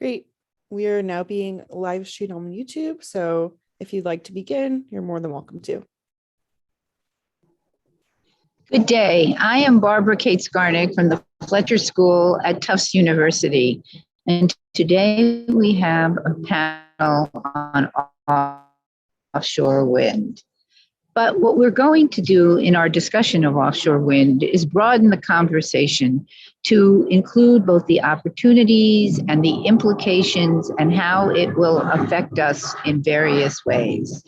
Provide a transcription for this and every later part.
Great. We are now being live streamed on YouTube, so if you'd like to begin, you're more than welcome to. Good day. I am Barbara Kate Skarnick from the Fletcher School at Tufts University. And today we have a panel on offshore wind. But what we're going to do in our discussion of offshore wind is broaden the conversation to include both the opportunities and the implications and how it will affect us in various ways.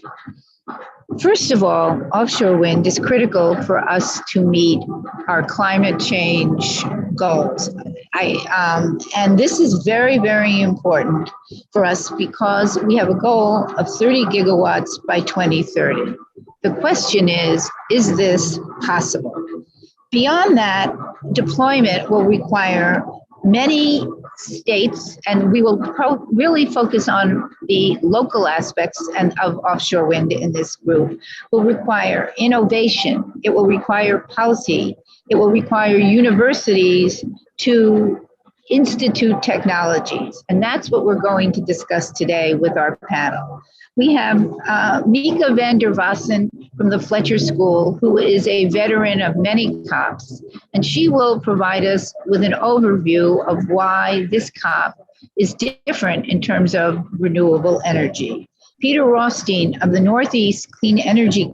First of all, offshore wind is critical for us to meet our climate change goals. And this is very, very important for us because we have a goal of 30 gigawatts by 2030. The question is this possible? Beyond that, deployment will require many states, and we will really focus on the local aspects of offshore wind in this group, will require innovation. It will require policy. It will require universities to institute technologies. And that's what we're going to discuss today with our panel. We have Mika van der Wassen from the Fletcher School, who is a veteran of many COPs, and she will provide us with an overview of why this COP is different in terms of renewable energy. Peter Rothstein of the Northeast Clean Energy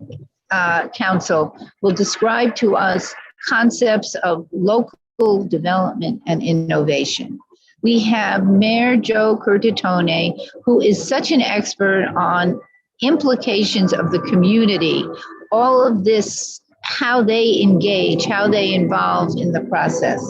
Council will describe to us concepts of local development and innovation. We have Mayor Joe Curtatone, who is such an expert on implications of the community, all of this, how they engage, how they involve in the process.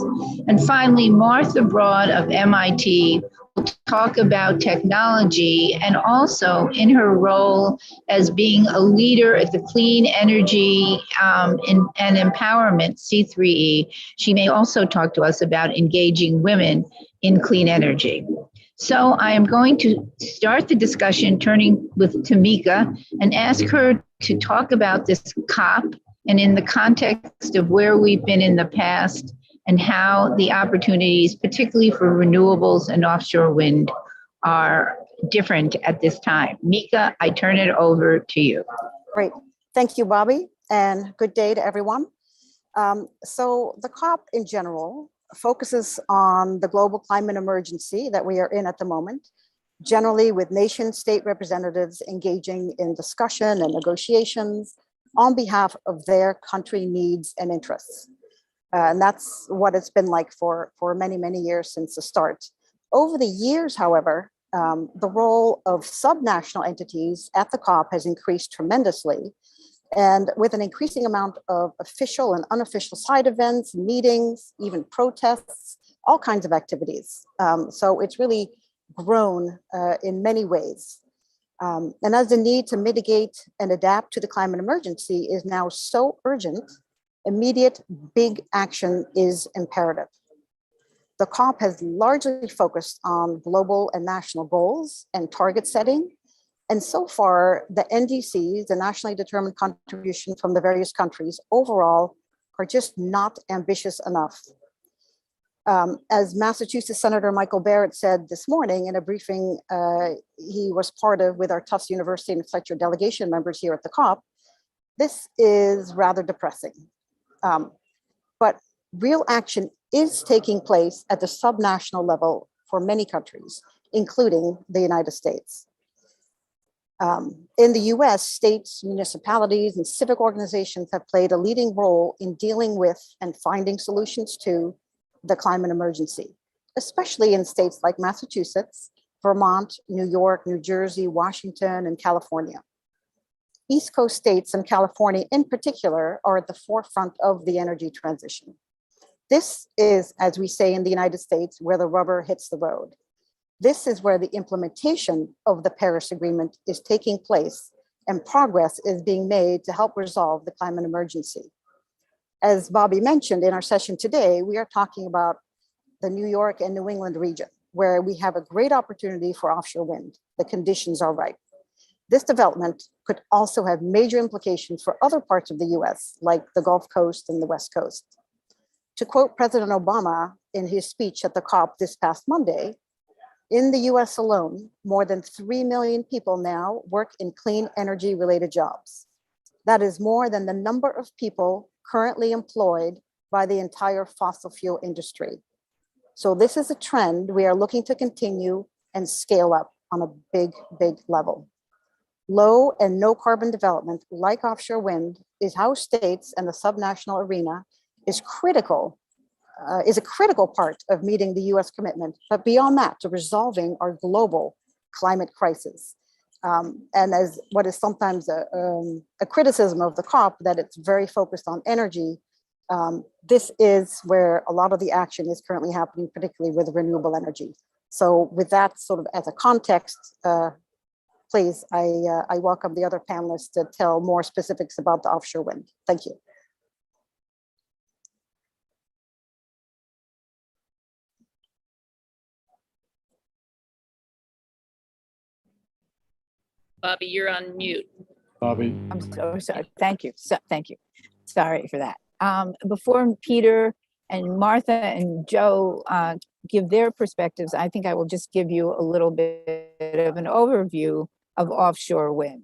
And finally, Martha Broad of MIT will talk about technology and also in her role as being a leader at the Clean Energy and Empowerment, C3E. She may also talk to us about engaging women in clean energy. So I am going to start the discussion turning to Mika and ask her to talk about this COP and in the context of where we've been in the past and how the opportunities, particularly for renewables and offshore wind, are different at this time. Mika, I turn it over to you. Great. Thank you, Bobby, and good day to everyone. So the COP in general focuses on the global climate emergency that we are in at the moment, generally with nation state representatives engaging in discussion and negotiations on behalf of their country needs and interests. And that's what it's been like for many, many years since the start. Over the years, however, the role of subnational entities at the COP has increased tremendously. And with an increasing amount of official and unofficial side events, meetings, even protests, all kinds of activities. So it's really grown in many ways. And as the need to mitigate and adapt to the climate emergency is now so urgent, immediate big action is imperative. The COP has largely focused on global and national goals and target setting. And so far, the NDCs, the nationally determined contribution from the various countries overall, are just not ambitious enough. As Massachusetts Senator Michael Barrett said this morning in a briefing he was part of with our Tufts University and Fletcher delegation members here at the COP, this is rather depressing. But real action is taking place at the subnational level for many countries, including the United States. In the US, states, municipalities, and civic organizations have played a leading role in dealing with and finding solutions to the climate emergency, especially in states like Massachusetts, Vermont, New York, New Jersey, Washington, and California. East Coast states and California in particular are at the forefront of the energy transition. This is, as we say in the United States, where the rubber hits the road. This is where the implementation of the Paris Agreement is taking place and progress is being made to help resolve the climate emergency. As Bobby mentioned in our session today, we are talking about the New York and New England region, where we have a great opportunity for offshore wind. The conditions are right. This development could also have major implications for other parts of the US, like the Gulf Coast and the West Coast. To quote President Obama in his speech at the COP this past Monday, In the US alone, more than 3 million people now work in clean energy related jobs. That is more than the number of people currently employed by the entire fossil fuel industry. So this is a trend we are looking to continue and scale up on a big, big level. Low and no carbon development, like offshore wind, is how states and the subnational arena is a critical part of meeting the US commitment, but beyond that, to resolving our global climate crisis. And as what is sometimes a criticism of the COP, that it's very focused on energy, this is where a lot of the action is currently happening, particularly with renewable energy. So with that sort of as a context, please, I welcome the other panelists to tell more specifics about the offshore wind. Thank you. Bobby, you're on mute. Bobby. I'm so sorry. Thank you. Thank you. Sorry for that. Before Peter and Martha and Joe give their perspectives, I think I will just give you a little bit of an overview of offshore wind.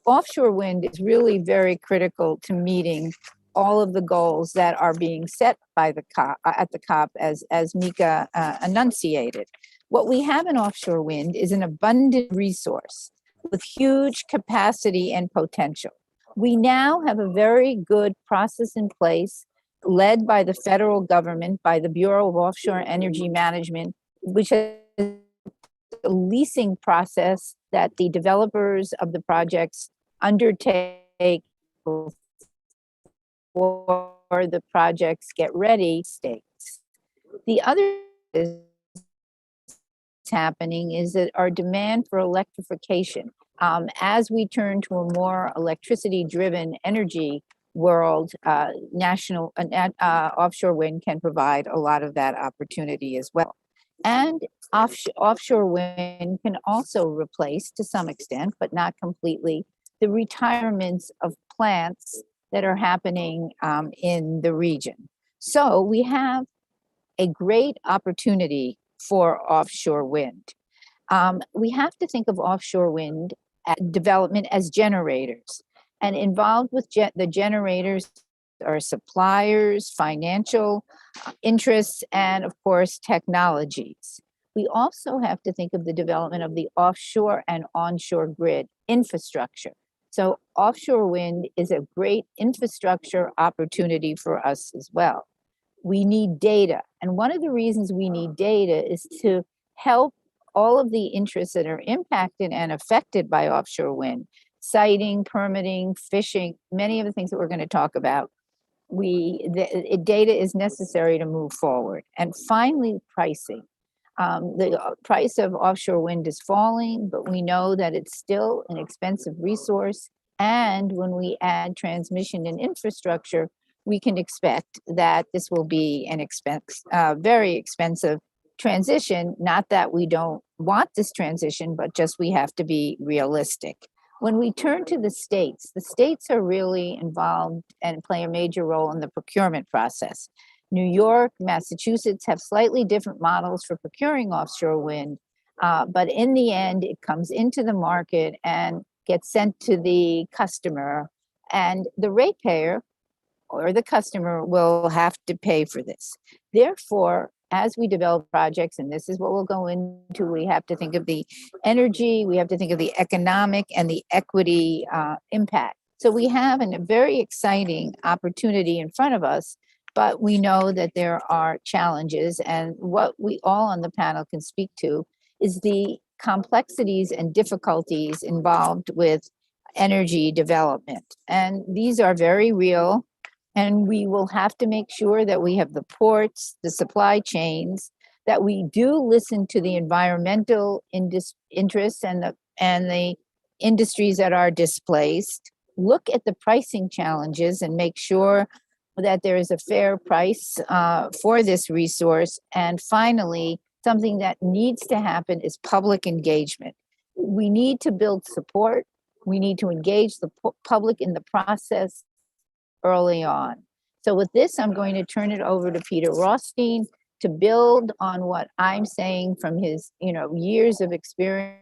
Offshore wind is really very critical to meeting all of the goals that are being set by the COP, at the COP, as Mika enunciated. What we have in offshore wind is an abundant resource with huge capacity and potential. We now have a very good process in place, led by the federal government, by the Bureau of Offshore Energy Management, which has a leasing process that the developers of the projects undertake before the projects get ready states. The other is happening is that our demand for electrification, as we turn to a more electricity-driven energy world, offshore wind can provide a lot of that opportunity as well. And offshore wind can also replace, to some extent, but not completely, the retirements of plants that are happening in the region. So we have a great opportunity for offshore wind. We have to think of offshore wind development as generators, and involved with the generators are suppliers, financial interests, and of course, technologies. We also have to think of the development of the offshore and onshore grid infrastructure. So offshore wind is a great infrastructure opportunity for us as well. We need data. And one of the reasons we need data is to help all of the interests that are impacted and affected by offshore wind, siting, permitting, fishing, many of the things that we're going to talk about. Data is necessary to move forward. And finally, pricing. The price of offshore wind is falling, but we know that it's still an expensive resource. And when we add transmission and infrastructure, we can expect that this will be an very expensive transition. Not that we don't want this transition, but just we have to be realistic. When we turn to the states are really involved and play a major role in the procurement process. New York, Massachusetts have slightly different models for procuring offshore wind, but in the end, it comes into the market and gets sent to the customer, and the ratepayer or the customer will have to pay for this. Therefore, as we develop projects, and this is what we'll go into, we have to think of the energy, we have to think of the economic and the equity impact. So we have a very exciting opportunity in front of us, but we know that there are challenges, and what we all on the panel can speak to is the complexities and difficulties involved with energy development. And these are very real. And we will have to make sure that we have the ports, the supply chains, that we do listen to the environmental interests and the industries that are displaced, look at the pricing challenges and make sure that there is a fair price for this resource. And finally, something that needs to happen is public engagement. We need to build support. We need to engage the public in the process early on. So with this, I'm going to turn it over to Peter Rothstein, to build on what I'm saying from his, years of experience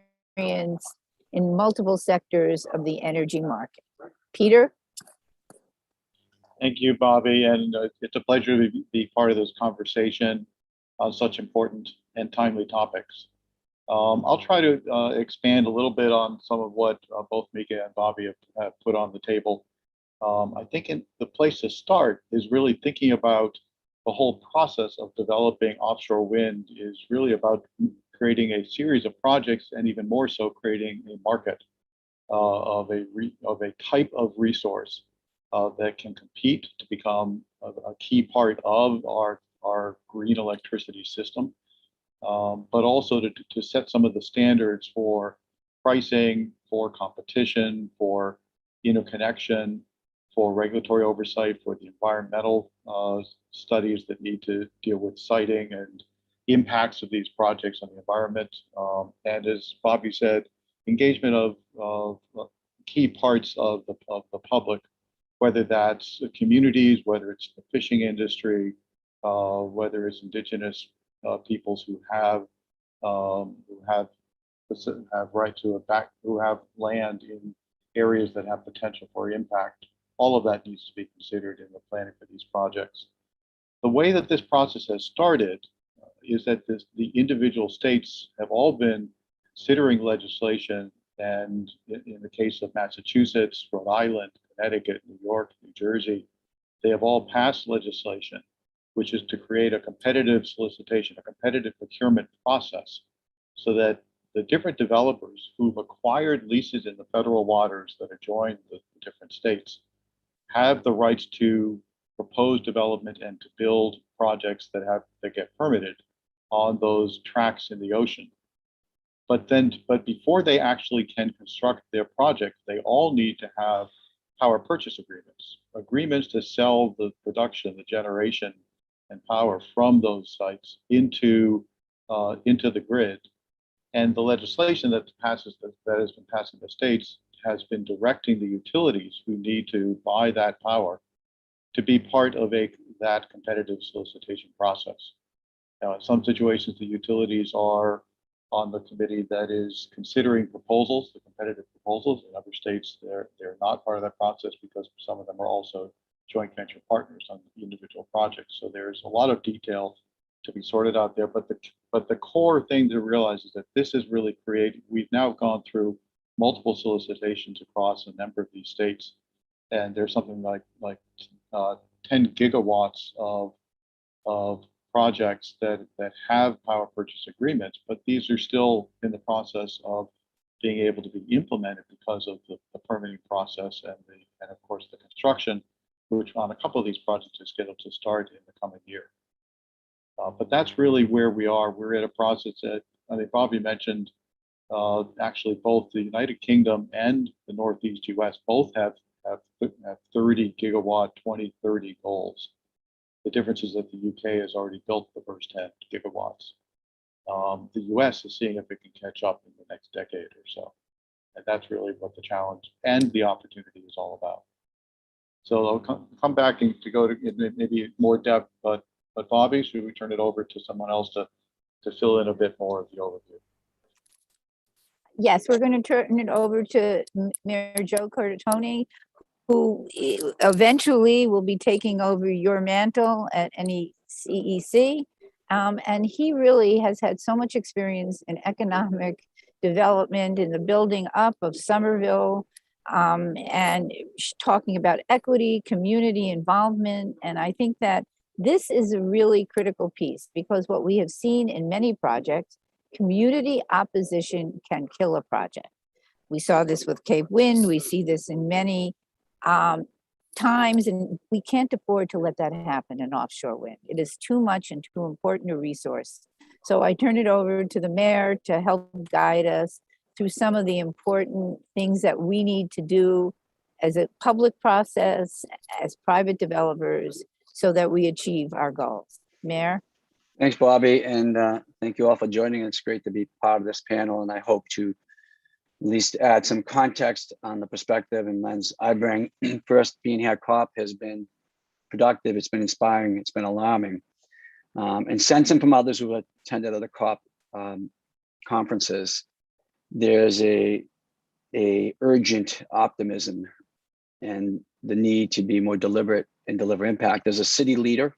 in multiple sectors of the energy market. Peter? Thank you, Bobby, and it's a pleasure to be part of this conversation on such important and timely topics. I'll try to expand a little bit on some of what both Mika and Bobby have put on the table. I think the place to start is really thinking about the whole process of developing offshore wind is really about creating a series of projects, and even more so creating a market of a type of resource that can compete to become a key part of our green electricity system, but also to set some of the standards for pricing, for competition, for interconnection, for regulatory oversight, for the environmental studies that need to deal with siting and impacts of these projects on the environment. And as Bobby said, engagement of key parts of the public, whether that's the communities, whether it's the fishing industry, whether it's indigenous peoples who have right to who have land in areas that have potential for impact. All of that needs to be considered in the planning for these projects. The way that this process has started is that the individual states have all been considering legislation, and in the case of Massachusetts, Rhode Island, Connecticut, New York, New Jersey, they have all passed legislation, which is to create a competitive solicitation, a competitive procurement process, so that the different developers who've acquired leases in the federal waters that adjoin the different states have the rights to propose development and to build projects that get permitted on those tracts in the ocean. But before they actually can construct their project, they all need to have power purchase agreements to sell the production, the generation and power from those sites into the grid. And the legislation that has been passed in the states has been directing the utilities who need to buy that power to be part of that competitive solicitation process. Now, in some situations, the utilities are on the committee that is considering proposals, the competitive proposals. In other states, they're not part of that process because some of them are also joint venture partners on the individual projects. So there's a lot of detail to be sorted out there. But the core thing to realize is that this is really creating. We've now gone through multiple solicitations across a number of these states, and there's something like 10 gigawatts of projects that have power purchase agreements, but these are still in the process of being able to be implemented because of the permitting process and of course the construction, which on a couple of these projects is scheduled to start in the coming year. But that's really where we are. We're in a process that I think Bobby mentioned. Actually, both the United Kingdom and the Northeast US both have 30 gigawatt 2030 goals. The difference is that the UK has already built the first 10 gigawatts. The US is seeing if it can catch up in the next decade or so. And that's really what the challenge and the opportunity is all about. So I'll come back and to go to maybe more depth, but Bobby, should we turn it over to someone else to fill in a bit more of the overview? Yes, we're going to turn it over to Mayor Joe Curtatone, who eventually will be taking over your mantle at NECEC. And he really has had so much experience in economic development, in the building up of Somerville, and talking about equity, community involvement. And I think that this is a really critical piece, because what we have seen in many projects, community opposition can kill a project. We saw this with Cape Wind. We see this in many times, and we can't afford to let that happen in offshore wind. It is too much and too important a resource. So I turn it over to the mayor to help guide us through some of the important things that we need to do as a public process, as private developers, so that we achieve our goals. Mayor? Thanks, Bobby, and thank you all for joining. It's great to be part of this panel, and I hope to at least add some context on the perspective and lens I bring. First, being here at COP has been productive, it's been inspiring, it's been alarming. and sensing from others who attended other COP conferences, there's a urgent optimism and the need to be more deliberate and deliver impact. As a city leader,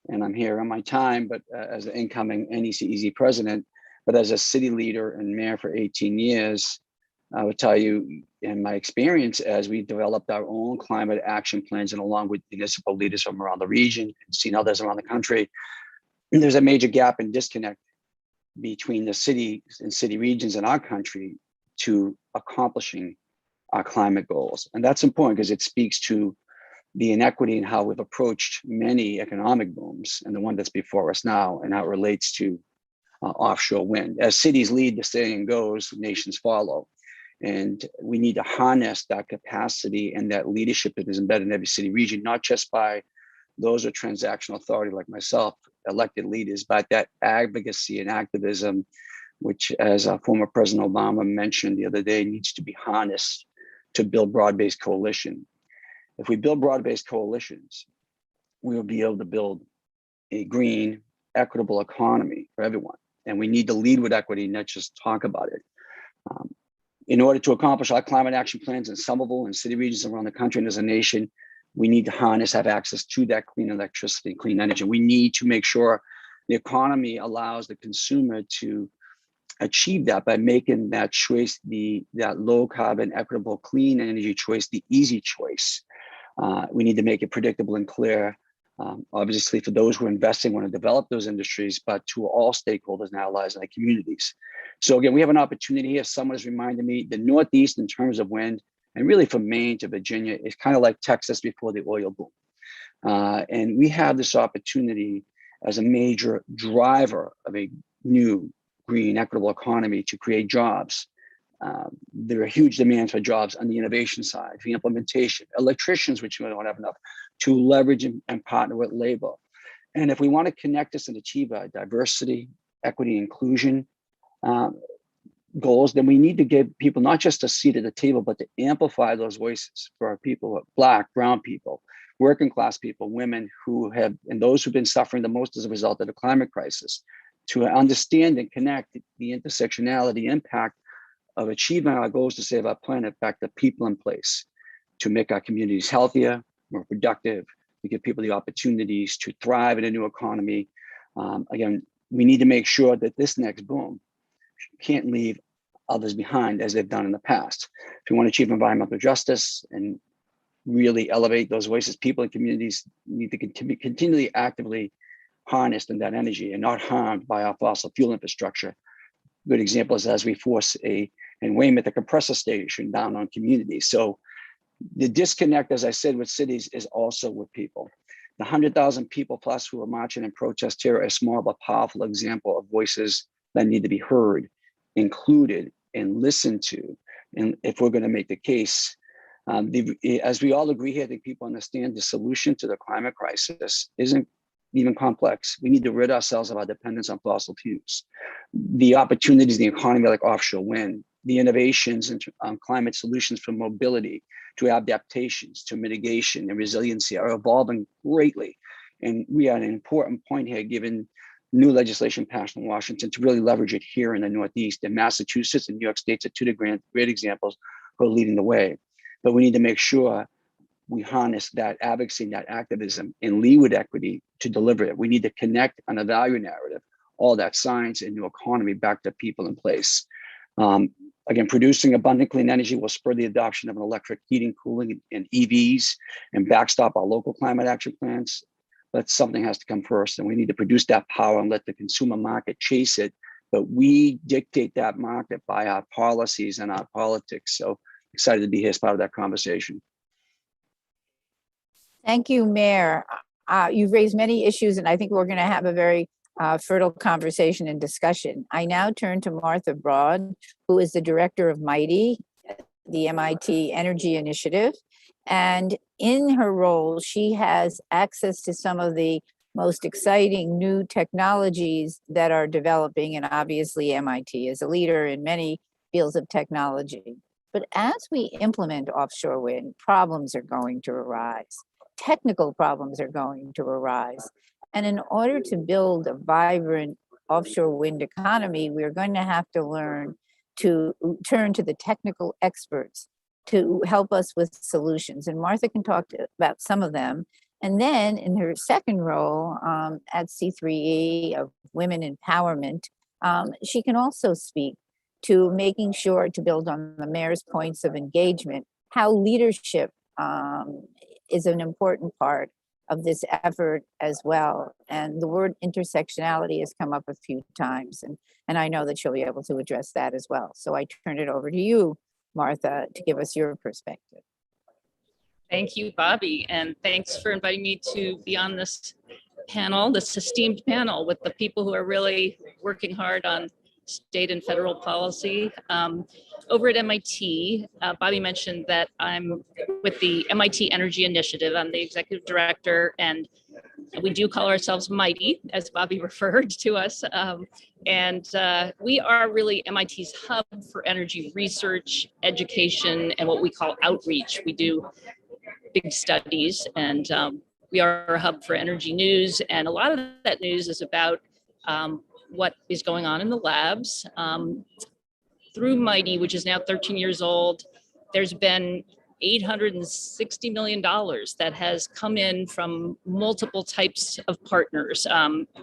and I'm here on my time, but as an incoming NECEZ president, but as a city leader and mayor for 18 years, I would tell you in my experience as we developed our own climate action plans and along with municipal leaders from around the region and seen others around the country, there's a major gap and disconnect between the cities and city regions in our country to accomplishing our climate goals. And that's important because it speaks to the inequity in how we've approached many economic booms and the one that's before us now and how it relates to offshore wind. As cities lead, the saying goes, nations follow. And we need to harness that capacity and that leadership that is embedded in every city region, not just by those with transactional authority like myself, elected leaders, but that advocacy and activism, which as former President Obama mentioned the other day, needs to be harnessed to build broad-based coalition. If we build broad-based coalitions, we will be able to build a green, equitable economy for everyone. And we need to lead with equity, not just talk about it. In order to accomplish our climate action plans in Somerville and city regions around the country and as a nation, we need to harness, have access to that clean electricity, clean energy. We need to make sure the economy allows the consumer to achieve that by making that choice, that low carbon, equitable, clean energy choice, the easy choice. We need to make it predictable and clear, obviously for those who are investing, want to develop those industries, but to all stakeholders and allies in the communities. So again, we have an opportunity here. Someone has reminded me, the Northeast in terms of wind, and really from Maine to Virginia, is kind of like Texas before the oil boom. And we have this opportunity as a major driver of a new green, equitable economy to create jobs. There are huge demands for jobs on the innovation side, the implementation, electricians, which we don't have enough, to leverage and partner with labor. And if we want to connect this and achieve our diversity, equity, inclusion goals, then we need to give people not just a seat at the table, but to amplify those voices for our people, Black, brown people, working class people, women who have, and those who've been suffering the most as a result of the climate crisis, to understand and connect the intersectionality impact of achieving our goals to save our planet back to people in place, to make our communities healthier, more productive, to give people the opportunities to thrive in a new economy. Again, we need to make sure that this next boom can't leave others behind as they've done in the past. If we want to achieve environmental justice and really elevate those voices, people and communities need to continually actively harnessed in that energy and not harmed by our fossil fuel infrastructure. Good example is as we force in Weymouth, a compressor station down on communities. So the disconnect, as I said, with cities is also with people. The 100,000 people plus who are marching and protest here are a small but powerful example of voices that need to be heard, included, and listened to. And if we're going to make the case, as we all agree here, I think people understand the solution to the climate crisis isn't even complex. We need to rid ourselves of our dependence on fossil fuels. The opportunities in the economy like offshore wind, the innovations in climate solutions from mobility to adaptations to mitigation and resiliency are evolving greatly. And we are at an important point here, given new legislation passed in Washington to really leverage it here in the Northeast. And Massachusetts and New York States are two great examples who are leading the way. But we need to make sure we harness that advocacy and that activism and lead with equity to deliver it. We need to connect on a value narrative, all that science and new economy back to people in place. Again, producing abundant clean energy will spur the adoption of an electric heating, cooling, and EVs and backstop our local climate action plans. But something has to come first, and we need to produce that power and let the consumer market chase it. But we dictate that market by our policies and our politics. So excited to be here as part of that conversation. Thank you, Mayor. You've raised many issues, and I think we're going to have a very fertile conversation and discussion. I now turn to Martha Broad, who is the director of MIGHTY, the MIT Energy Initiative. And in her role, she has access to some of the most exciting new technologies that are developing. And obviously, MIT is a leader in many fields of technology. But as we implement offshore wind, problems are going to arise. Technical problems are going to arise. And in order to build a vibrant offshore wind economy, we're going to have to learn to turn to the technical experts to help us with solutions. And Martha can talk about some of them. And then in her second role at C3E of Women Empowerment, she can also speak to making sure to build on the mayor's points of engagement, how leadership is an important part of this effort as well. And the word intersectionality has come up a few times, and I know that she'll be able to address that as well. So I turn it over to you, Martha, to give us your perspective. Thank you, Bobby, and thanks for inviting me to be on this panel, this esteemed panel with the people who are really working hard on state and federal policy. Over at MIT, Bobby mentioned that I'm with the MIT Energy Initiative. I'm the executive director, and we do call ourselves Mighty, as Bobby referred to us. We are really MIT's hub for energy research, education, and what we call outreach. We do big studies, and we are a hub for energy news. And a lot of that news is about what is going on in the labs. Through Mighty, which is now 13 years old, there's been $860 million that has come in from multiple types of partners,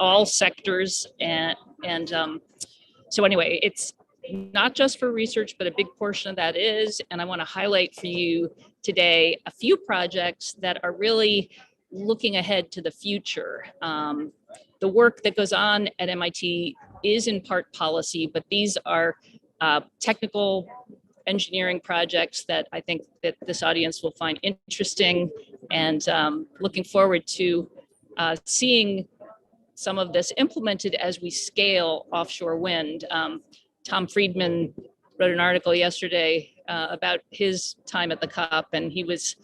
all sectors. So anyway, it's not just for research, but a big portion of that is, and I want to highlight for you today a few projects that are really looking ahead to the future. The work that goes on at MIT is in part policy, but these are technical engineering projects that I think that this audience will find interesting, and looking forward to seeing some of this implemented as we scale offshore wind. Tom Friedman wrote an article yesterday about his time at the COP, and he was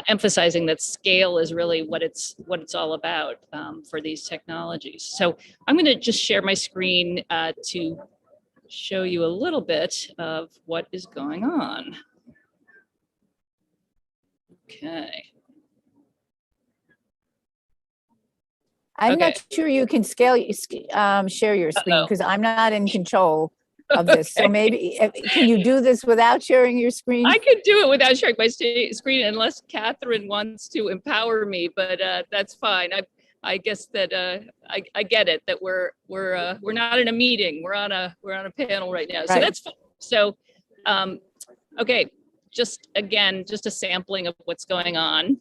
emphasizing that scale is really what it's all about for these technologies. So I'm going to just share my screen to show you a little bit of what is going on. Okay. I'm not sure you can share your screen because I'm not in control of this. So maybe, can you do this without sharing your screen? I could do it without sharing my screen unless Catherine wants to empower me, but that's fine. I guess that I get it that we're not in a meeting. We're on a panel right now, so that's fine. So, okay, just a sampling of what's going on.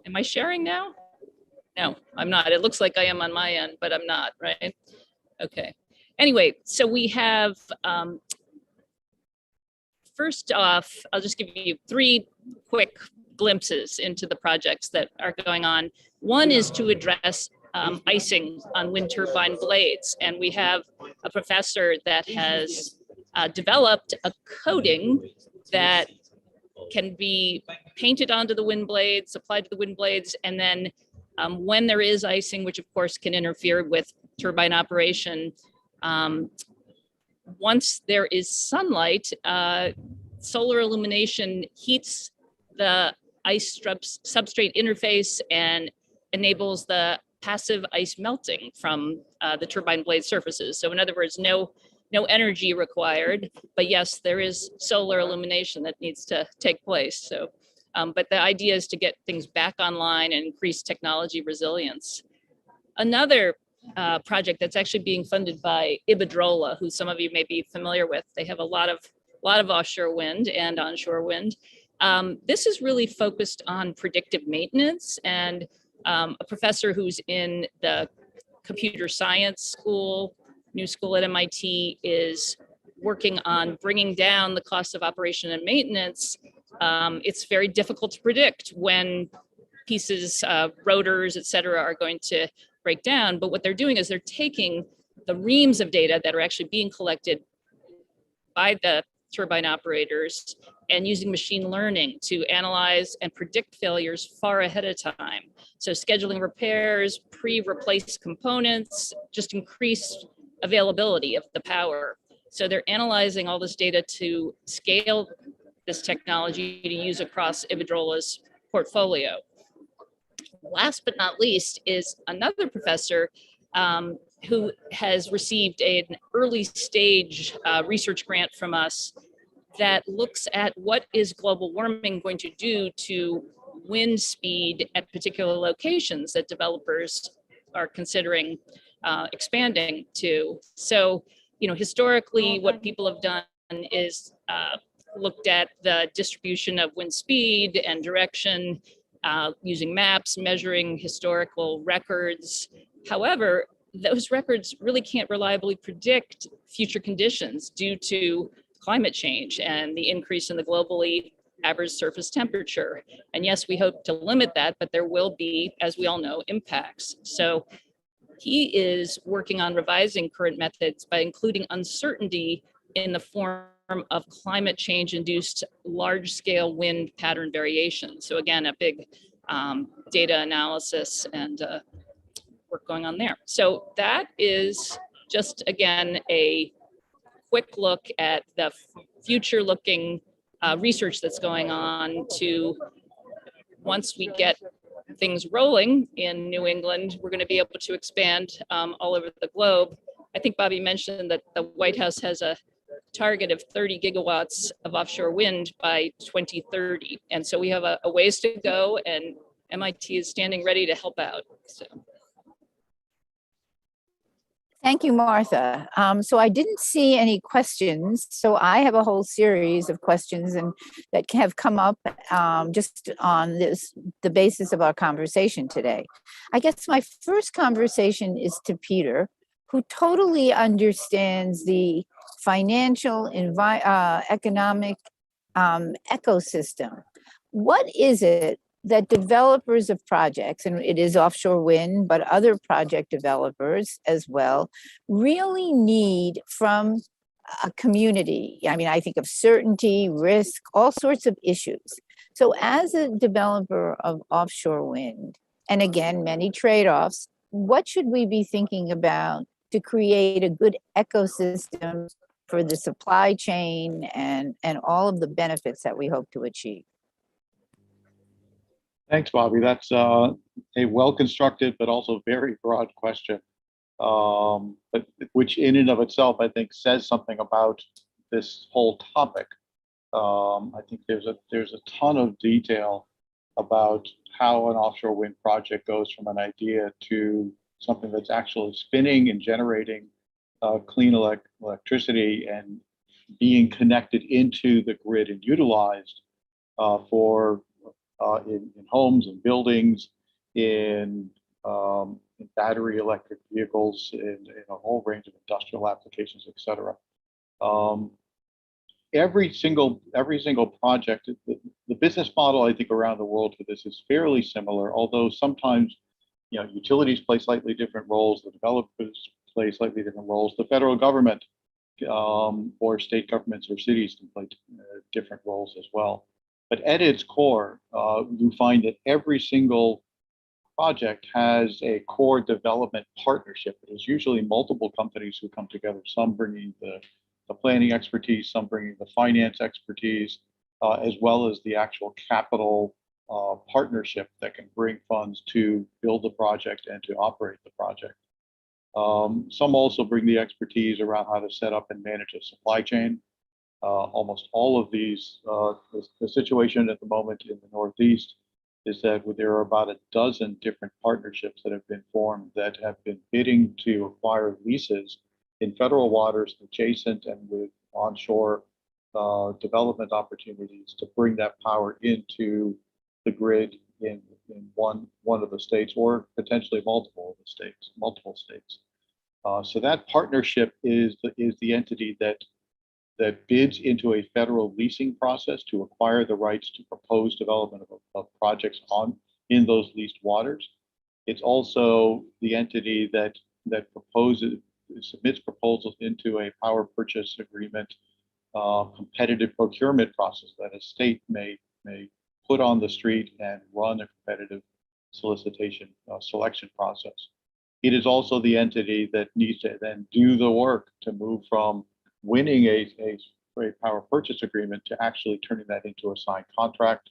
Am I sharing now? No, I'm not. It looks like I am on my end, but I'm not, right? Okay. Anyway, so we have, first off, I'll just give you 3 quick glimpses into the projects that are going on. One is to address icing on wind turbine blades. And we have a professor that has developed a coating that can be painted onto the wind blades, applied to the wind blades, and then when there is icing, which of course can interfere with turbine operation, once there is sunlight, solar illumination heats the ice substrate interface and enables the passive ice melting from the turbine blade surfaces. So in other words, no energy required, but yes, there is solar illumination that needs to take place. So, but the idea is to get things back online and increase technology resilience. Another project that's actually being funded by Iberdrola, who some of you may be familiar with. They have a lot of offshore wind and onshore wind. This is really focused on predictive maintenance, and a professor who's in the computer science school, new school at MIT, is working on bringing down the cost of operation and maintenance. It's very difficult to predict when pieces, rotors, et cetera, are going to break down. But what they're doing is they're taking the reams of data that are actually being collected by the turbine operators and using machine learning to analyze and predict failures far ahead of time. So scheduling repairs, pre-replace components, just increase availability of the power. So they're analyzing all this data to scale this technology to use across Iberdrola's portfolio. last but not least is another professor who has received an early stage research grant from us that looks at what is global warming going to do to wind speed at particular locations that developers are considering expanding to. So, historically, what people have done is looked at the distribution of wind speed and direction using maps, measuring historical records. However, those records really can't reliably predict future conditions due to climate change and the increase in the globally average surface temperature. And yes, we hope to limit that, but there will be, as we all know, impacts. So he is working on revising current methods by including uncertainty in the form of climate change induced large scale wind pattern variation. So again, a big data analysis and work going on there. So that is just, again, a quick look at the future looking research that's going on to, once we get things rolling in New England, we're going to be able to expand all over the globe. I think Bobby mentioned that the White House has a target of 30 gigawatts of offshore wind by 2030. And so we have a ways to go, and MIT is standing ready to help out. So. Thank you, Martha. So I didn't see any questions. So I have a whole series of questions and that have come up just on the basis of our conversation today. I guess my first conversation is to Peter, who totally understands the financial, economic ecosystem. What is it that developers of projects, and it is offshore wind, but other project developers as well, really need from a community? I mean, I think of certainty, risk, all sorts of issues. So as a developer of offshore wind, and again, many trade-offs, what should we be thinking about to create a good ecosystem for the supply chain and all of the benefits that we hope to achieve? Thanks, Bobby. That's a well-constructed but also very broad question, but which in and of itself, I think, says something about this whole topic. I think there's a ton of detail about how an offshore wind project goes from an idea to something that's actually spinning and generating clean electricity and being connected into the grid and utilized in homes and buildings, in battery electric vehicles, in a whole range of industrial applications, et cetera. Every single project, the business model, I think, around the world for this is fairly similar, although sometimes utilities play slightly different roles, the developers play slightly different roles, the federal government or state governments or cities can play different roles as well. But at its core, you find that every single project has a core development partnership. There's usually multiple companies who come together, some bringing the planning expertise, some bringing the finance expertise, as well as the actual capital partnership that can bring funds to build the project and to operate the project. Some also bring the expertise around how to set up and manage a supply chain. Almost all of these, the situation at the moment in the Northeast is that there are about a dozen different partnerships that have been formed that have been bidding to acquire leases in federal waters adjacent and with onshore development opportunities to bring that power into the grid in one of the states, or potentially multiple states. So that partnership is the entity that bids into a federal leasing process to acquire the rights to propose development of projects in those leased waters. It's also the entity that submits proposals into a power purchase agreement competitive procurement process that a state may put on the street and run a competitive solicitation selection process. It is also the entity that needs to then do the work to move from winning a power purchase agreement to actually turning that into a signed contract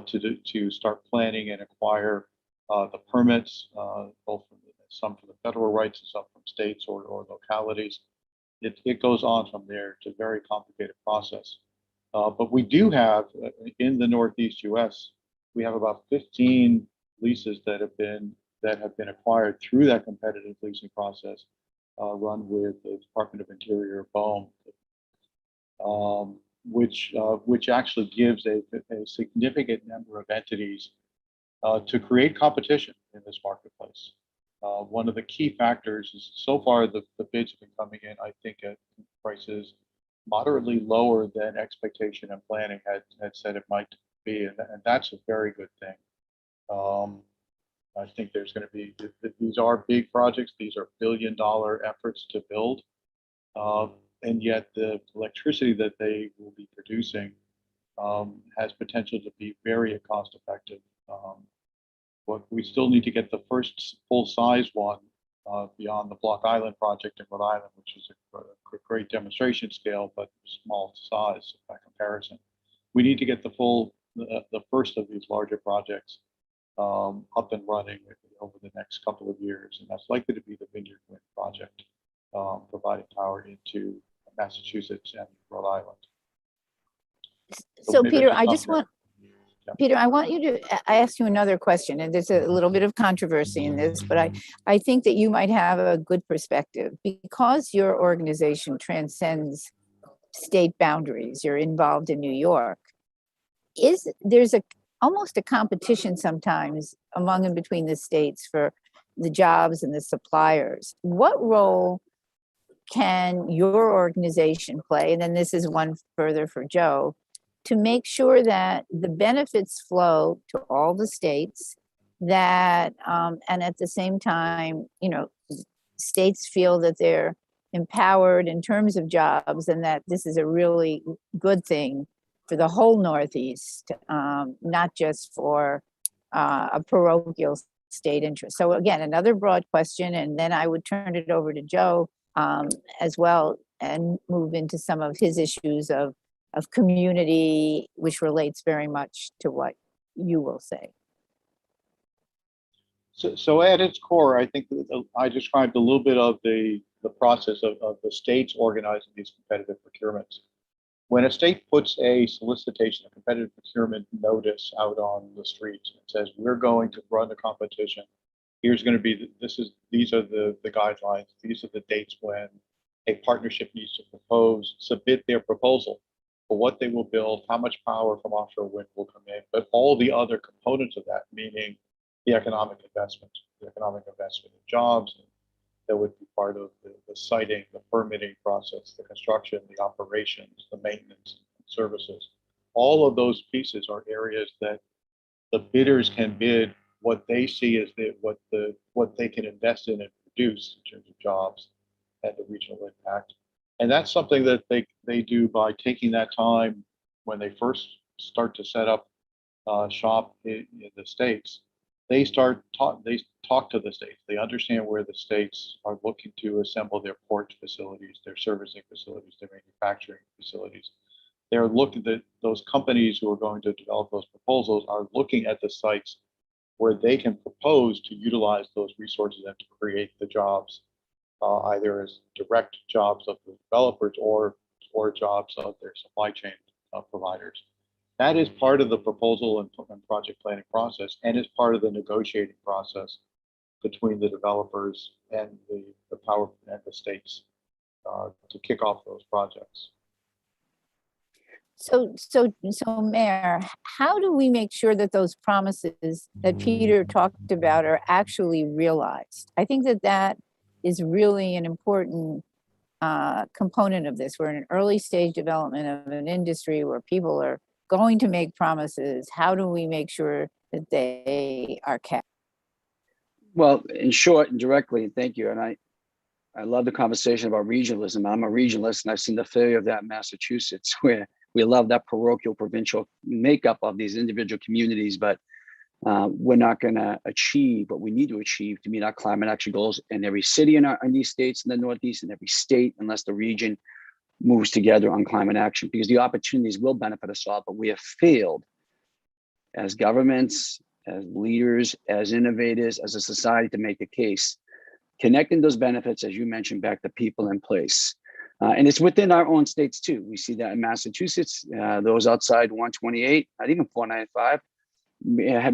to start planning and acquire the permits, both from some from the federal rights and some from states or localities. It goes on from there. It's a very complicated process. But we do have in the Northeast U.S. we have about 15 leases that have been acquired through that competitive leasing process, run with the Department of Interior, BOEM, which actually gives a significant number of entities to create competition in this marketplace. One of the key factors is so far the bids have been coming in, I think, at prices moderately lower than expectation and planning had said it might be, and that's a very good thing. I think there's going to be, these are big projects, these are billion-dollar efforts to build, and yet the electricity that they will be producing has potential to be very cost effective. But we still need to get the first full-size one beyond the Block Island project in Rhode Island, which is a great demonstration scale, but small size by comparison. We need to get the first of these larger projects up and running over the next couple of years, and that's likely to be the Vineyard Wind project, providing power into Massachusetts and Rhode Island. So Peter, Yeah. I want you to ask you another question, and there's a little bit of controversy in this, but I think that you might have a good perspective because your organization transcends state boundaries. You're involved in New York. There's almost a competition sometimes among and between the states for the jobs and the suppliers. What role can your organization play? And then this is one further for Joe, to make sure that the benefits flow to all the states, that and at the same time, states feel that they're empowered in terms of jobs and that this is a really good thing for the whole Northeast, not just for a parochial state interest. So again, another broad question, and then I would turn it over to Joe as well and move into some of his issues of community, which relates very much to what you will say. So at its core, I think I described a little bit of the process of the states organizing these competitive procurements. When a state puts a solicitation, a competitive procurement notice out on the streets and says, we're going to run a competition, here's going to be, these are the guidelines, these are the dates when a partnership needs to submit their proposal for what they will build, how much power from offshore wind will come in, but all the other components of that, meaning the economic investment in jobs, that would be part of the siting, the permitting process, the construction, the operations, the maintenance, services. All of those pieces are areas that the bidders can bid what they see as what they can invest in and produce in terms of jobs and the regional impact. And that's something that they do by taking that time when they first start to set up shop in the states. They talk to the states. They understand where the states are looking to assemble their port facilities, their servicing facilities, their manufacturing facilities. They're looking at those companies who are going to develop those proposals are looking at the sites where they can propose to utilize those resources and to create the jobs, either as direct jobs of the developers or jobs of their supply chain providers. That is part of the proposal and project planning process, and is part of the negotiating process between the developers and the power and the states to kick off those projects. So Mayor, how do we make sure that those promises that Peter talked about are actually realized? I think that is really an important component of this. We're in an early stage development of an industry where people are going to make promises. How do we make sure that they are kept? Well, in short and directly, and thank you. And I love the conversation about regionalism. I'm a regionalist, and I've seen the failure of that in Massachusetts, where we love that parochial provincial makeup of these individual communities, but we're not going to achieve what we need to achieve to meet our climate action goals in every city in these states in the Northeast, and every state, unless the region moves together on climate action, because the opportunities will benefit us all, but we have failed as governments, as leaders, as innovators, as a society to make the case, connecting those benefits, as you mentioned, back to people in place. And it's within our own states too. We see that in Massachusetts, those outside 128, not even 495,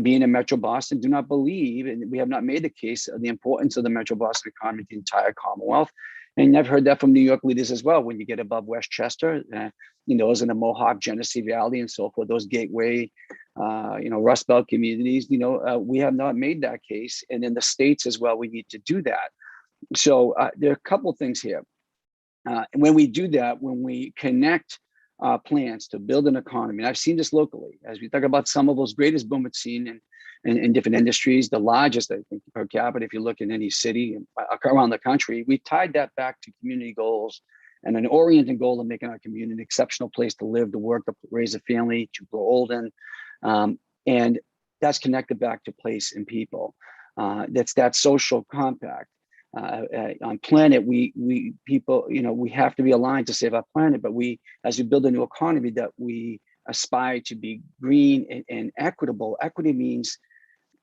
being in Metro Boston, do not believe, and we have not made the case of the importance of the Metro Boston economy to the entire Commonwealth. And I've heard that from New York leaders as well. When you get above Westchester, those in the Mohawk, Genesee Valley, and so forth, those gateway, Rust Belt communities, we have not made that case. And in the states as well, we need to do that. So there are a couple of things here. And when we do that, when we connect plans to build an economy, and I've seen this locally, as we talk about some of those greatest boom we've seen in different industries, the largest, I think, per capita, if you look in any city around the country, we tied that back to community goals and an oriented goal of making our community an exceptional place to live, to work, to raise a family, to grow old in. And that's connected back to place and people. That's that social compact. On planet, we people, we have to be aligned to save our planet, but as we build a new economy, that we aspire to be green and equitable. Equity means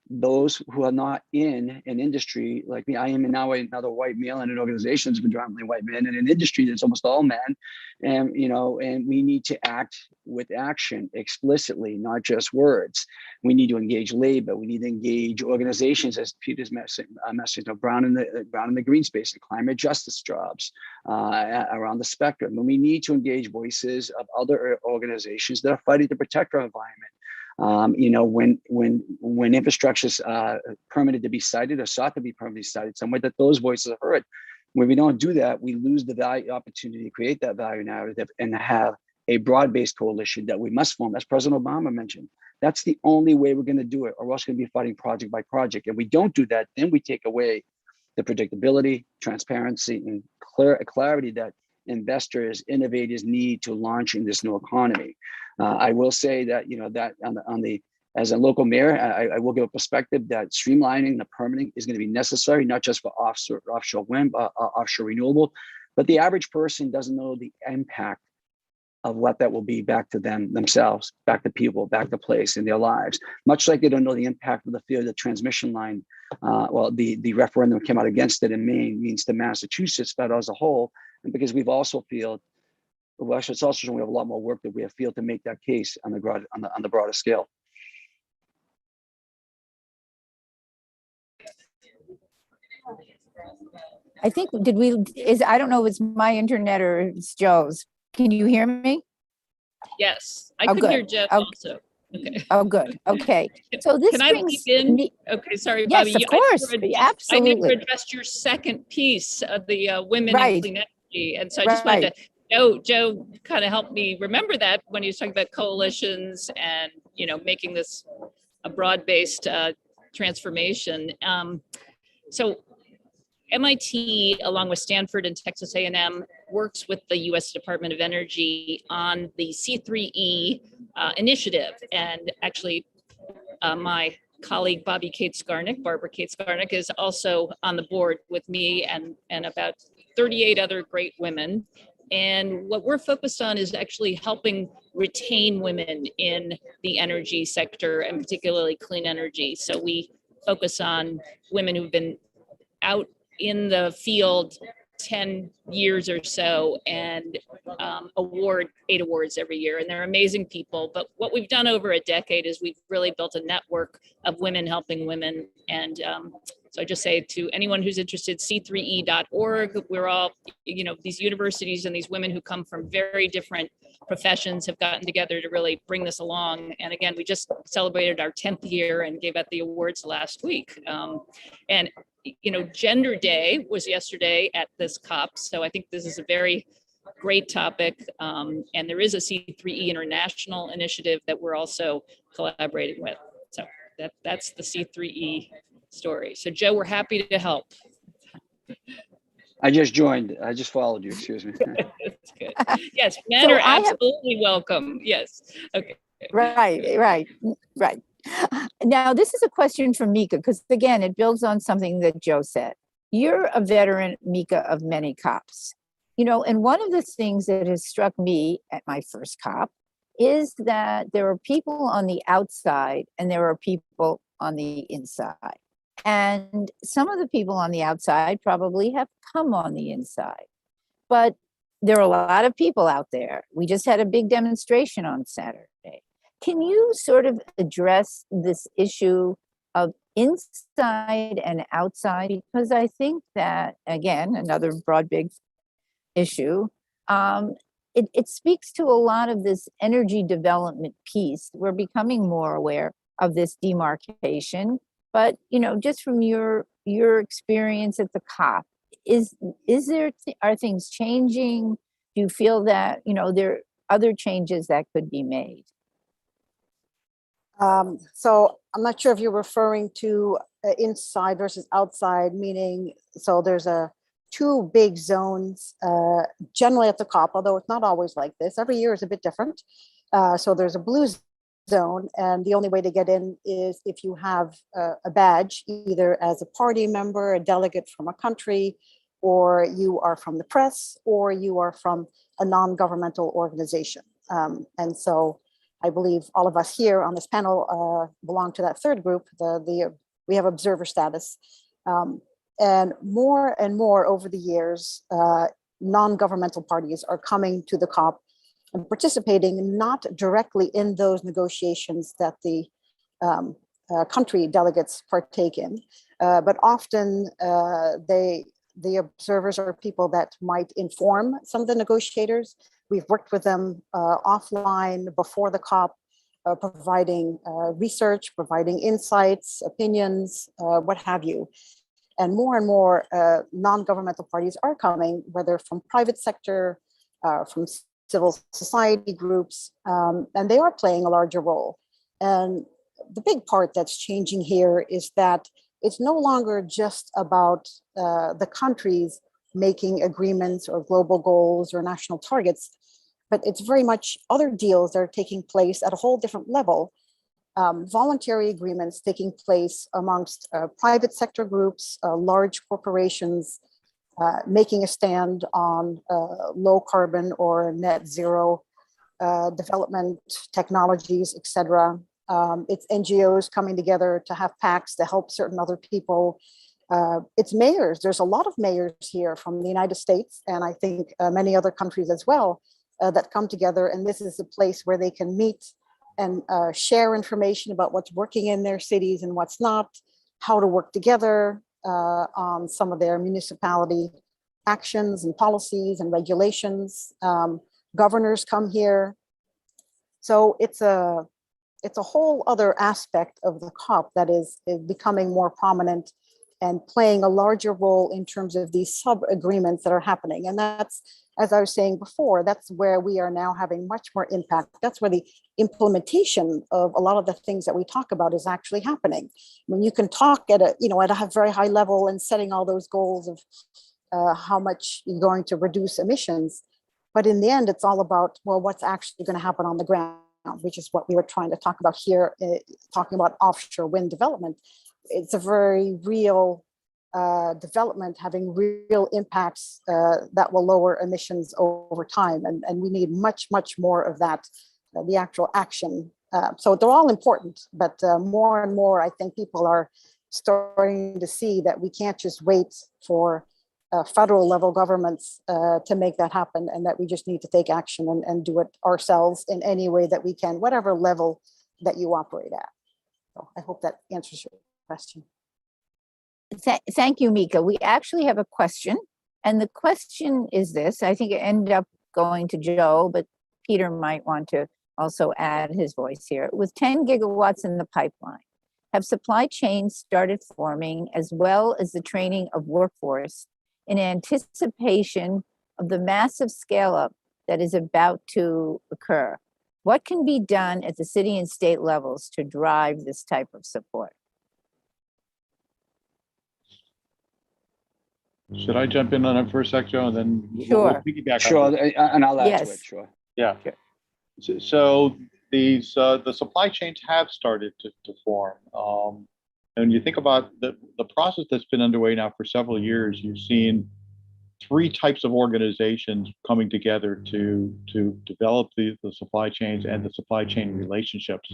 those who are not in an industry like me. I am now another white male in an organization that's predominantly white men, in an industry that's almost all men, and and we need to act with action explicitly, not just words. We need to engage labor. We need to engage organizations, as Peter's message, brown in the green space and climate justice jobs around the spectrum. And we need to engage voices of other organizations that are fighting to protect our environment. When infrastructure is permitted to be cited or sought to be permanently cited somewhere, that those voices are heard. When we don't do that, we lose the value opportunity to create that value narrative and have a broad-based coalition that we must form, as President Obama mentioned. That's the only way we're going to do it, or else we're going to be fighting project by project. And we don't do that, then we take away the predictability, transparency, and clarity that investors, innovators need to launch in this new economy. I will say that, that as a local mayor, I will give a perspective that streamlining the permitting is going to be necessary, not just for offshore wind, offshore renewable, but the average person doesn't know the impact of what that will be back to themselves, back to people, back to place in their lives. Much like they don't know the impact of the failure of the transmission line. The referendum came out against it in Maine means to Massachusetts, but as a whole, and because we've also failed. Well, actually, it's also showing we have a lot more work that we have failed to make that case on the broader scale. I think, I don't know if it's my internet or it's Joe's. Can you hear me? Yes, I Oh, could good. hear Jeff Okay. also. Okay. Oh, good. Okay. So this Can I brings leap in? me, Okay, sorry, yes, Bobby. of course, I never absolutely. addressed your second piece of the women in Right. clean energy. And so I just wanted to, Joe kind of helped me remember that when he was talking about coalitions and, making this a broad-based transformation. So MIT, along with Stanford and Texas A&M, works with the U.S. Department of Energy on the C3E initiative. And actually, my colleague Barbara Kate Skarnik, is also on the board with me and about 38 other great women. And what we're focused on is actually helping retain women in the energy sector, and particularly clean energy. So we focus on women who've been out in the field 10 years or so and award 8 awards every year. And they're amazing people. But what we've done over a decade is we've really built a network of women helping women. And so I just say to anyone who's interested, c3e.org, we're all, these universities and these women who come from very different professions have gotten together to really bring this along. And again, we just celebrated our 10th year and gave out the awards last week. And Gender Day was yesterday at this COP. So I think this is a very great topic. And there is a C3E International initiative that we're also collaborating with. So that's the C3E story. So Joe, we're happy to help. I just joined. I just followed you. Excuse me. That's good. Yes, men are absolutely welcome. Yes. Okay. Right. Now, this is a question from Mika, because again, it builds on something that Joe said. You're a veteran, Mika, of many COPs. And one of the things that has struck me at my first COP is that there are people on the outside and there are people on the inside. And some of the people on the outside probably have come on the inside. But there are a lot of people out there. We just had a big demonstration on Saturday. Can you sort of address this issue of inside and outside? Because I think that, again, another broad, big issue, it speaks to a lot of this energy development piece. We're becoming more aware of this demarcation. But, you know, just from your experience at the COP, are things changing? Do you feel that, you know, there are other changes that could be made? So I'm not sure if you're referring to inside versus outside, meaning, so there's two big zones generally at the COP, although it's not always like this. Every year is a bit different. So there's a blue zone, and the only way to get in is if you have a badge, either as a party member, a delegate from a country, or you are from the press, or you are from a non-governmental organization. And so I believe all of us here on this panel belong to that third group. We have observer status. And more over the years, non-governmental parties are coming to the COP and participating not directly in those negotiations that the country delegates partake in, but often the observers are people that might inform some of the negotiators. We've worked with them offline before the COP, providing research, providing insights, opinions, what have you. And more non-governmental parties are coming, whether from private sector, from civil society groups, and they are playing a larger role. And the big part that's changing here is that it's no longer just about the countries making agreements or global goals or national targets, but it's very much other deals that are taking place at a whole different level. Voluntary agreements taking place amongst private sector groups, large corporations, making a stand on low carbon or net zero development technologies, etc. It's NGOs coming together to have pacts to help certain other people. It's mayors. There's a lot of mayors here from the United States, and I think many other countries as well, that come together. And this is a place where they can meet and share information about what's working in their cities and what's not, how to work together on some of their municipality actions and policies and regulations. Governors come here. So it's a whole other aspect of the COP that is becoming more prominent and playing a larger role in terms of these sub-agreements that are happening. And that's, as I was saying before, that's where we are now having much more impact. That's where the implementation of a lot of the things that we talk about is actually happening. When you can talk at a very high level and setting all those goals of how much you're going to reduce emissions, but in the end, it's all about, well, what's actually going to happen on the ground, which is what we were trying to talk about here, talking about offshore wind development. It's a very real development having real impacts that will lower emissions over time. And we need much more of that, the actual action. So they're all important, but more and more, I think people are starting to see that we can't just wait for federal level governments to make that happen, and that we just need to take action and do it ourselves in any way that we can, whatever level that you operate at. So I hope that answers your question. Thank you, Mika. We actually have a question, and the question is this. I think it ended up going to Joe, but Peter might want to also add his voice here. With 10 gigawatts in the pipeline, have supply chains started forming, as well as the training of workforce, in anticipation of the massive scale up that is about to occur? What can be done at the city and state levels to drive this type of support? Should I jump in on it for a sec, Joe, and then Sure. we'll piggyback? Sure, and I'll add to Yes. it, sure. Yeah. Sure. So these the supply chains have started to form. And when you think about the process that's been underway now for several years, you've seen three types of organizations coming together to develop the supply chains and the supply chain relationships.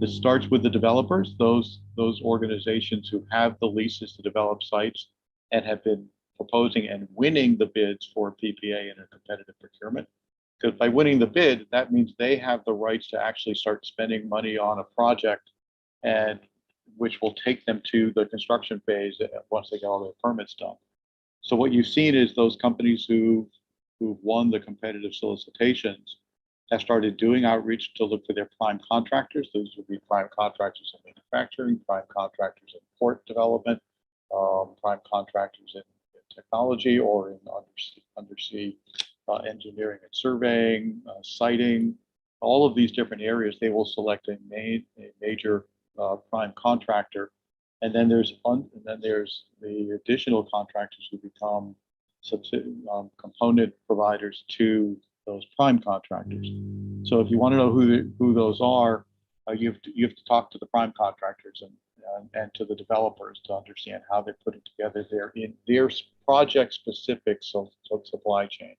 This starts with the developers, those organizations who have the leases to develop sites and have been proposing and winning the bids for PPA in a competitive procurement. Because by winning the bid, that means they have the rights to actually start spending money on a project, and which will take them to the construction phase once they get all their permits done. So what you've seen is those companies who've won the competitive solicitations have started doing outreach to look for their prime contractors. Those would be prime contractors in manufacturing, prime contractors in port development, prime contractors in technology or in undersea engineering and surveying, siting, all of these different areas. They will select a major prime contractor, and then there's the additional contractors who become component providers to those prime contractors. So if you want to know who those are, you have to talk to the prime contractors and to the developers to understand how they're putting together their project specific supply chain.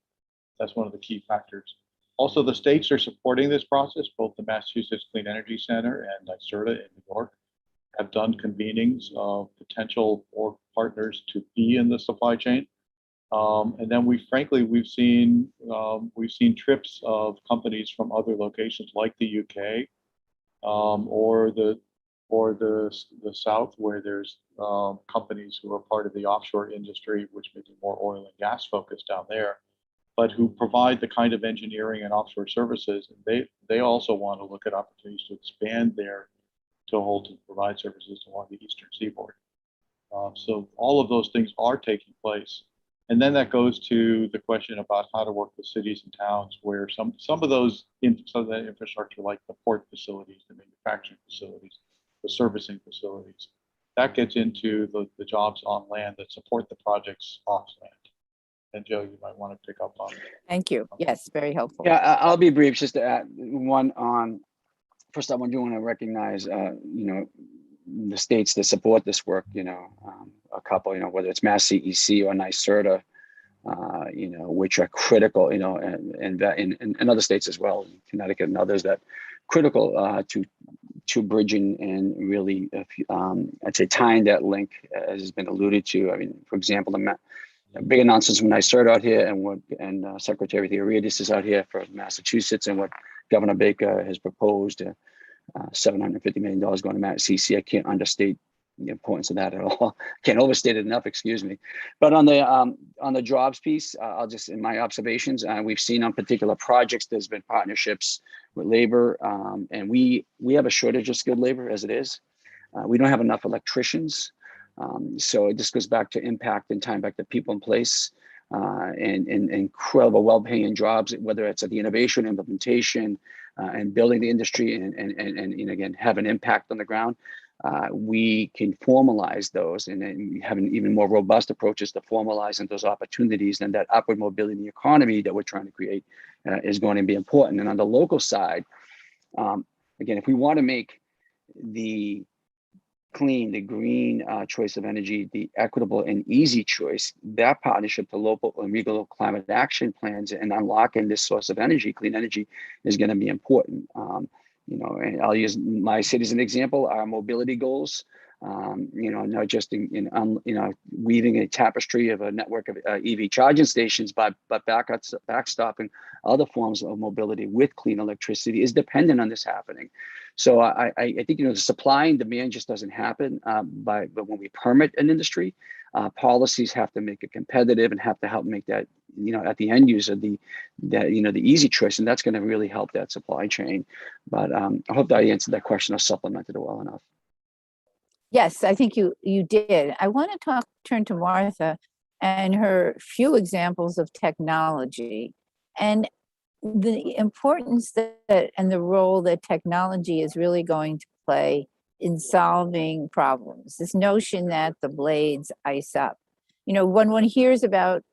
That's one of the key factors. Also, the states are supporting this process. Both the Massachusetts Clean Energy Center and NYSERDA in New York have done convenings of potential or partners to be in the supply chain. And then we've seen trips of companies from other locations like the UK or the South, where there's companies who are part of the offshore industry, which may be more oil and gas focused down there, but who provide the kind of engineering and offshore services. And they also want to look at opportunities to expand their toehold to provide services along the eastern seaboard. So all of those things are taking place. And then that goes to the question about how to work with cities and towns, where some of that infrastructure, like the port facilities, the manufacturing facilities, the servicing facilities, that gets into the jobs on land that support the projects off land. And Joe, you might want to pick up on. Thank you. Yes, very helpful. Yeah, I'll be brief. Just to add one on. First, I want to recognize, the states that support this work. A couple, whether it's Mass CEC or NYSERDA, which are critical. And other states as well, Connecticut and others, that critical to bridging and really, I'd say, tying that link, as has been alluded to. I mean, for example, big announcements from NYSERDA out here, and Secretary Theoridis is out here for Massachusetts, and what Governor Baker has proposed, $750 million going to Mass CC. I can't understate the importance of that at all. Can't overstate it enough, excuse me. But on the jobs piece, I'll just, in my observations, we've seen on particular projects, there's been partnerships with labor, and we have a shortage of skilled labor as it is. We don't have enough electricians. So it just goes back to impact and time back to people in place, and incredible well-paying jobs, whether it's at the innovation, implementation, and building the industry, and again, have an impact on the ground. We can formalize those and have an even more robust approaches to formalizing those opportunities, and that upward mobility in the economy that we're trying to create is going to be important. And on the local side, again, if we want to make the clean, the green choice of energy, the equitable and easy choice, that partnership to local and regional climate action plans and unlocking this source of energy, clean energy, is going to be important. And I'll use my city as an example. Our mobility goals, not just in weaving a tapestry of a network of EV charging stations, but backstopping other forms of mobility with clean electricity is dependent on this happening. So I think the supply and demand just doesn't happen but when we permit an industry, policies have to make it competitive and have to help make that at the end user the easy choice, and that's going to really help that supply chain. But I hope that I answered that question or supplemented it well enough. Yes, I think you did. I want to turn to Martha and her few examples of technology and the importance and the role that technology is really going to play in solving problems. This notion that the blades ice up. When one hears about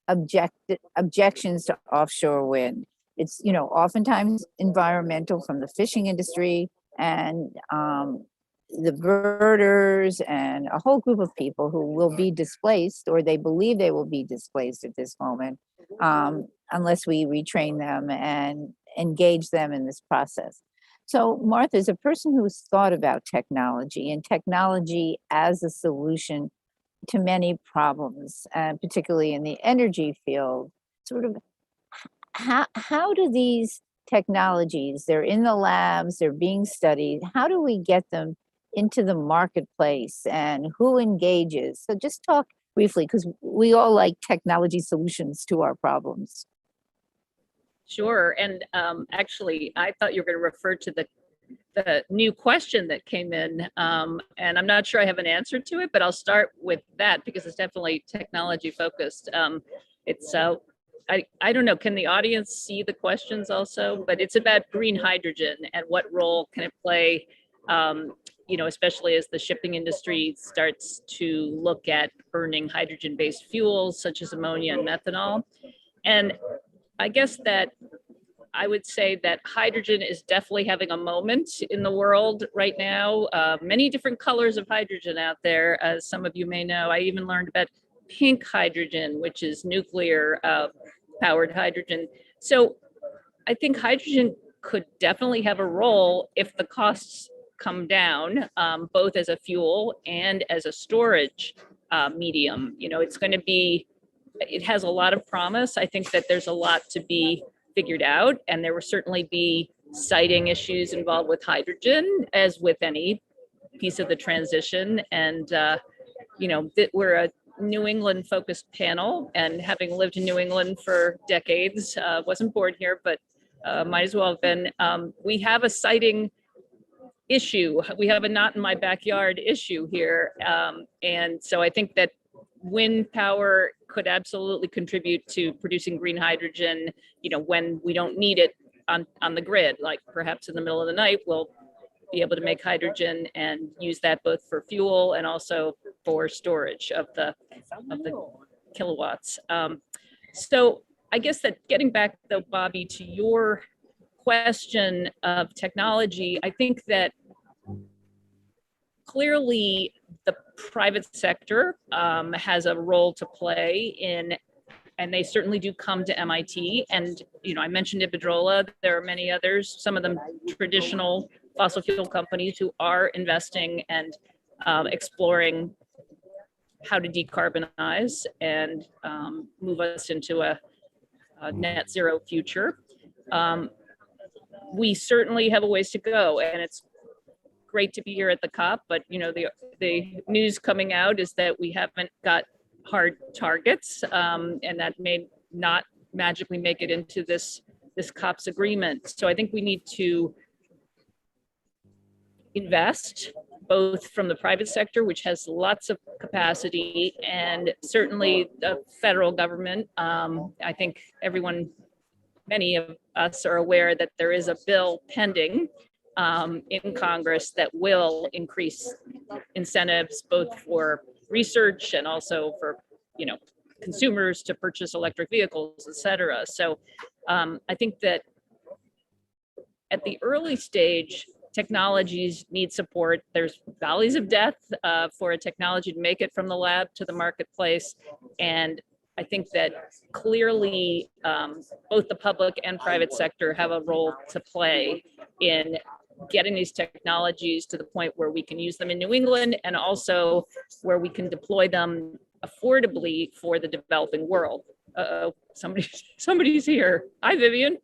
objections to offshore wind, it's oftentimes environmental from the fishing industry, and the birders and a whole group of people who will be displaced, or they believe they will be displaced at this moment, unless we retrain them and engage them in this process. So Martha, as a person who's thought about technology and technology as a solution to many problems, particularly in the energy field, sort of how do these technologies, they're in the labs, they're being studied, how do we get them into the marketplace and who engages? So just talk briefly, because we all like technology solutions to our problems. Sure. And actually, I thought you were going to refer to the new question that came in. And I'm not sure I have an answer to it, but I'll start with that because it's definitely technology focused. I don't know, can the audience see the questions also? But it's about green hydrogen and what role can it play, especially as the shipping industry starts to look at burning hydrogen-based fuels such as ammonia and methanol. And I guess that I would say that hydrogen is definitely having a moment in the world right now. Many different colors of hydrogen out there, as some of you may know. I even learned about pink hydrogen, which is nuclear powered hydrogen. So I think hydrogen could definitely have a role if the costs come down, both as a fuel and as a storage medium. It's going to be, it has a lot of promise. I think that there's a lot to be figured out, and there will certainly be siting issues involved with hydrogen, as with any piece of the transition. And we're a New England focused panel, and having lived in New England for decades, wasn't born here, but might as well have been. We have a siting issue. We have a not in my backyard issue here. And so I think that wind power could absolutely contribute to producing green hydrogen, when we don't need it on the grid, like perhaps in the middle of the night, we'll be able to make hydrogen and use that both for fuel and also for storage of the kilowatts. So I guess that getting back though, Bobby, to your question of technology, I think that clearly the private sector has a role to play in, and they certainly do come to MIT. And, I mentioned Iberdrola, there are many others, some of them traditional fossil fuel companies who are investing and exploring how to decarbonize and move us into a net zero future. We certainly have a ways to go, and it's great to be here at the COP, but the news coming out is that we haven't got hard targets, and that may not magically make it into this COP's agreement. So I think we need to invest both from the private sector, which has lots of capacity, and certainly the federal government. I think many of us are aware that there is a bill pending in Congress that will increase incentives both for research and also for consumers to purchase electric vehicles, et cetera. So I think that at the early stage, technologies need support. There's valleys of death for a technology to make it from the lab to the marketplace. And I think that clearly both the public and private sector have a role to play in getting these technologies to the point where we can use them in New England, and also where we can deploy them affordably for the developing world. Somebody's here. Hi, Vivian.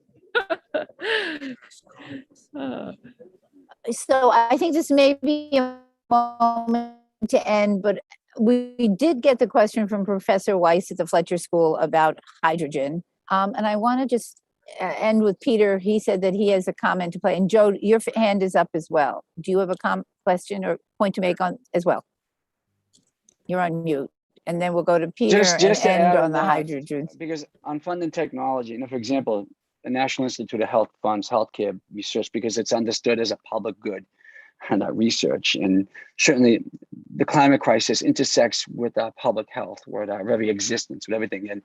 So I think this may be a moment to end, but we did get the question from Professor Weiss at the Fletcher School about hydrogen. And I want to just end with Peter. He said that he has a comment to play. And Joe, your hand is up as well. Do you have a question or point to make on as well? You're on mute. And then we'll go to Peter Just and to end add on the that, hydrogen. because on funding technology, for example, the National Institute of Health funds healthcare research because it's understood as a public good and research. And certainly the climate crisis intersects with our public health, with our very existence, with everything. And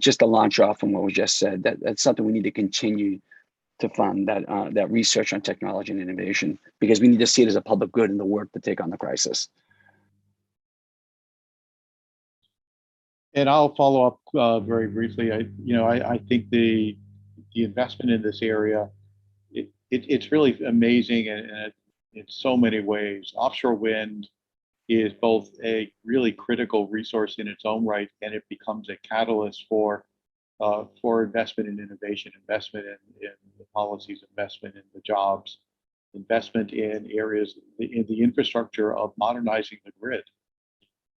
just to launch off from what we just said, that's something we need to continue to fund that research on technology and innovation, because we need to see it as a public good in the work to take on the crisis. And I'll follow up very briefly. I think the investment in this area, it's really amazing in so many ways. Offshore wind is both a really critical resource in its own right, and it becomes a catalyst for investment in innovation, investment in the policies, investment in the jobs, investment in areas in the infrastructure of modernizing the grid.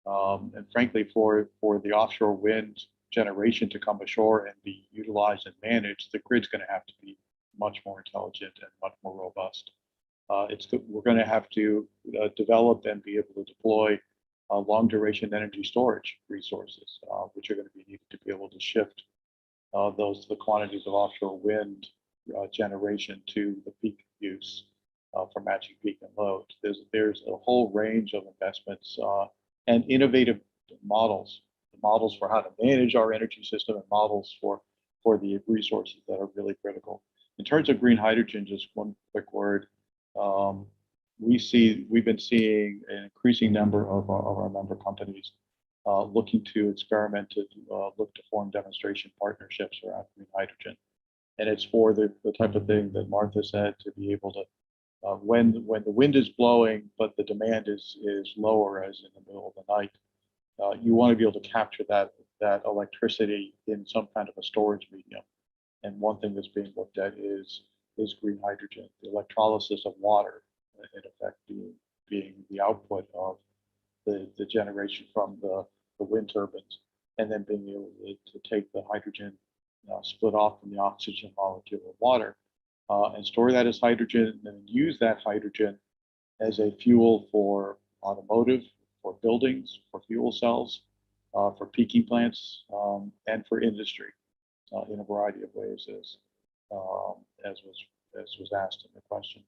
And frankly, for the offshore wind generation to come ashore and be utilized and managed, the grid's going to have to be much more intelligent and much more robust. We're going to have to develop and be able to deploy long duration energy storage resources, which are going to be needed to be able to shift the quantities of offshore wind generation to the peak use for matching peak and load. There's a whole range of investments and innovative models for how to manage our energy system, and models for the resources that are really critical. In terms of green hydrogen, just one quick word. We've been seeing an increasing number of our member companies looking to experiment, to look to form demonstration partnerships around green hydrogen. And it's for the type of thing that Martha said, to be able to, when the wind is blowing, but the demand is lower, as in the middle of the night, you want to be able to capture that electricity in some kind of a storage medium. And one thing that's being looked at is green hydrogen, the electrolysis of water, in effect being the output of the generation from the wind turbines, and then being able to take the hydrogen split off from the oxygen molecule of water and store that as hydrogen, and then use that hydrogen as a fuel for automotive, for buildings, for fuel cells, for peaking plants, and for industry in a variety of ways, as was asked in the question.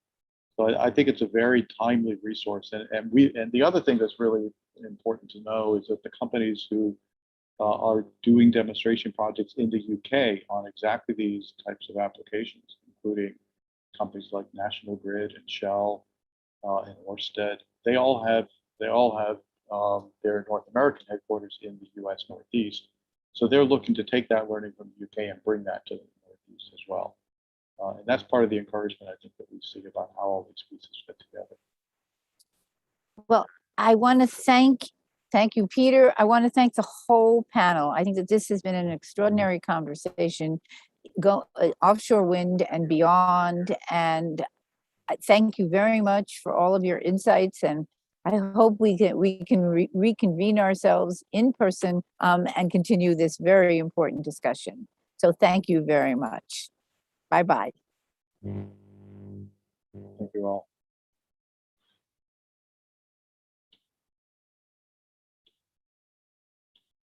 So I think it's a very timely resource, and the other thing that's really important to know is that the companies who are doing demonstration projects in the UK on exactly these types of applications, including companies like National Grid and Shell and Ørsted, they all have their North American headquarters in the US Northeast. So they're looking to take that learning from the UK and bring that to the Northeast as well. And that's part of the encouragement, I think, that we see about how all these pieces fit together. Well, I want to thank you, Peter. I want to thank the whole panel. I think that this has been an extraordinary conversation, offshore wind and beyond. And I thank you very much for all of your insights. And I hope we can reconvene ourselves in person and continue this very important discussion. So thank you very much. Bye-bye. Thank you all.